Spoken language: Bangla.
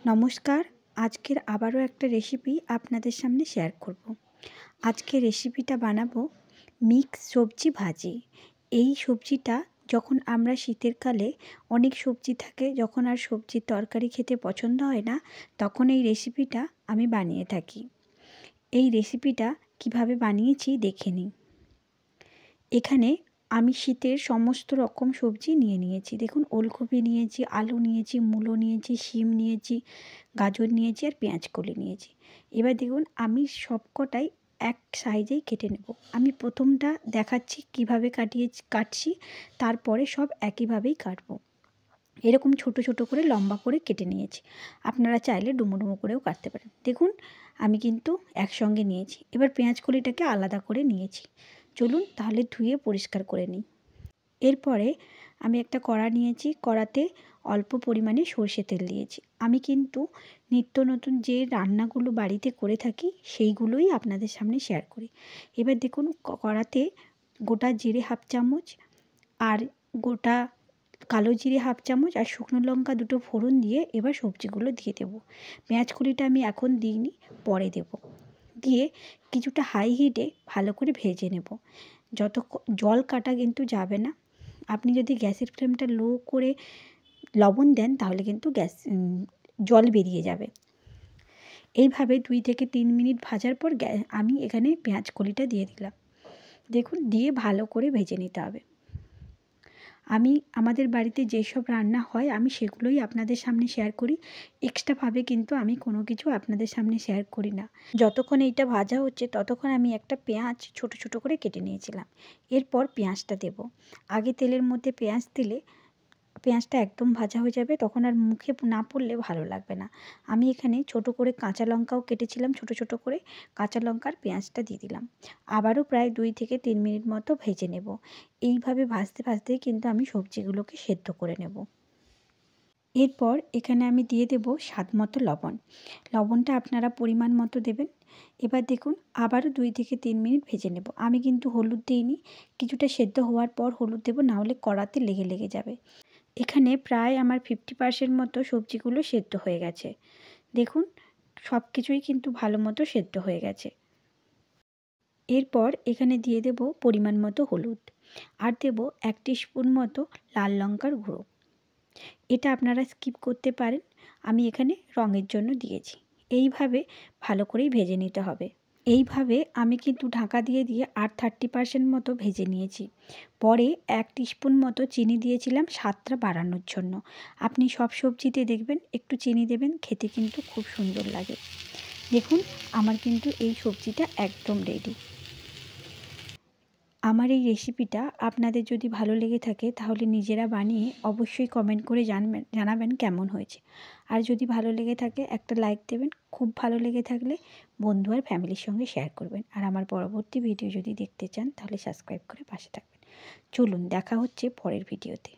নমস্কার। আজকের আবারও একটা রেসিপি আপনাদের সামনে শেয়ার করব। আজকের রেসিপিটা বানাবো মিক্স সবজি ভাজি। এই সবজিটা যখন আমরা শীতের কালে অনেক সবজি থাকে, যখন আর সবজির তরকারি খেতে পছন্দ হয় না, তখন এই রেসিপিটা আমি বানিয়ে থাকি। এই রেসিপিটা কিভাবে বানিয়েছি দেখে নিন। এখানে আমি শীতের সমস্ত রকম সবজি নিয়েছি। দেখুন, ওলকপি নিয়েছি, আলু নিয়েছি, মূলো নিয়েছি, শিম নিয়েছি, গাজর নিয়েছি আর পেঁয়াজকলি নিয়েছি। এবার দেখুন, আমি সবকটাই এক সাইজেই কেটে নেব। আমি প্রথমটা দেখাচ্ছি কিভাবে কাটছি, তারপরে সব একইভাবেই কাটবো। এরকম ছোট ছোট করে লম্বা করে কেটে নিয়েছি। আপনারা চাইলে ডুমো ডুমো করেও কাটতে পারেন। দেখুন, আমি কিন্তু একসঙ্গে নিয়েছি। এবার পেঁয়াজকলিটাকে আলাদা করে নিয়েছি। চলুন তাহলে ধুয়ে পরিষ্কার করে নিই। এরপরে আমি একটা কড়া নিয়েছি। কড়াতে অল্প পরিমাণে সরষে তেল দিয়েছি। আমি কিন্তু নিত্য নতুন যে রান্নাগুলো বাড়িতে করে থাকি সেইগুলোই আপনাদের সামনে শেয়ার করি। এবার দেখুন, কড়াতে গোটা জিরে হাফ চামচ আর গোটা কালো জিরে হাফ চামচ আর শুকনো লঙ্কা দুটো ফোড়ন দিয়ে এবার সবজিগুলো দিয়ে দেবো। পেঁয়াজকলিটা আমি এখন দিইনি, পরে দেব। দিয়ে কিছুটা হাই হিটে ভালো করে ভেজে নেব। জল কাটা কিন্তু যাবে না। আপনি যদি গ্যাসের ফ্লেমটা লো করে লবণ দেন তাহলে কিন্তু জল বেরিয়ে যাবে। এইভাবে 2 থেকে 3 মিনিট ভাজার পর আমি এখানে পেঁয়াজকলিটা দিয়ে দিলাম। দেখুন, দিয়ে ভালো করে ভেজে নিতে হবে। আমি আমাদের বাড়িতে যেসব রান্না হয় আমি সেগুলোই আপনাদের সামনে শেয়ার করি। এক্সট্রাভাবে কিন্তু আমি কোনো কিছু আপনাদের সামনে শেয়ার করি না। যতক্ষণ এইটা ভাজা হচ্ছে ততক্ষণ আমি একটা পেঁয়াজ ছোট ছোট করে কেটে নিয়েছিলাম। এরপর পেঁয়াজটা দেব। আগে তেলের মধ্যে পেঁয়াজ দিলে পেঁয়াজটা একদম ভাজা হয়ে যাবে, তখন আর মুখে না পড়লে ভালো লাগবে না। আমি এখানে ছোট করে কাঁচা লঙ্কাও কেটেছিলাম, ছোট ছোট করে কাঁচা লঙ্কার পেঁয়াজটা দিয়ে দিলাম। আবারও প্রায় 2 থেকে 3 মিনিট মতো ভেজে নেব। এইভাবে ভাজতে ভাজতেই কিন্তু আমি সবজিগুলোকে সেদ্ধ করে নেব। এরপর এখানে আমি দিয়ে দেব স্বাদ মতো লবণ। লবণটা আপনারা পরিমাণ মতো দেবেন। এবার দেখুন, আবারও 2 থেকে 3 মিনিট ভেজে নেব। আমি কিন্তু হলুদ দিইনি, কিছুটা সেদ্ধ হওয়ার পর হলুদ দেব, না হলে কড়াতে লেগে যাবে। এখানে প্রায় আমার 50% মতো সবজিগুলো সেদ্ধ হয়ে গেছে। দেখুন, সব কিছুই কিন্তু ভালো মতো সেদ্ধ হয়ে গেছে। এরপর এখানে দিয়ে দেব পরিমাণ মতো হলুদ আর দেব 1 টিস্পুন মতো লাল লঙ্কার গুঁড়ো। এটা আপনারা স্কিপ করতে পারেন, আমি এখানে রঙের জন্য দিয়েছি। এইভাবে ভালো করেই ভেজে নিতে হবে। এইভাবে আমি কিন্তু ঢাকা দিয়ে আর 30% মতো ভেজে নিয়েছি। পরে 1 টিস্পুন মতো চিনি দিয়েছিলাম স্বাদটা বাড়ানোর জন্য। আপনি সব সবজিতে দেখবেন একটু চিনি দেবেন, খেতে কিন্তু খুব সুন্দর লাগে। দেখুন, আমার কিন্তু এই সবজিটা একদম রেডি। আমার এই রেসিপিটা আপনাদের যদি ভালো লেগে থাকে তাহলে নিজেরা বানিয়ে অবশ্যই কমেন্ট করে জানাবেন কেমন হয়েছে। আর যদি ভালো লেগে থাকে একটা লাইক দেবেন। খুব ভালো লেগে থাকলে বন্ধু আর ফ্যামিলির সঙ্গে শেয়ার করবেন। আর আমার পরবর্তী ভিডিও যদি দেখতে চান তাহলে সাবস্ক্রাইব করে পাশে থাকবেন। চলুন, দেখা হচ্ছে পরের ভিডিওতে।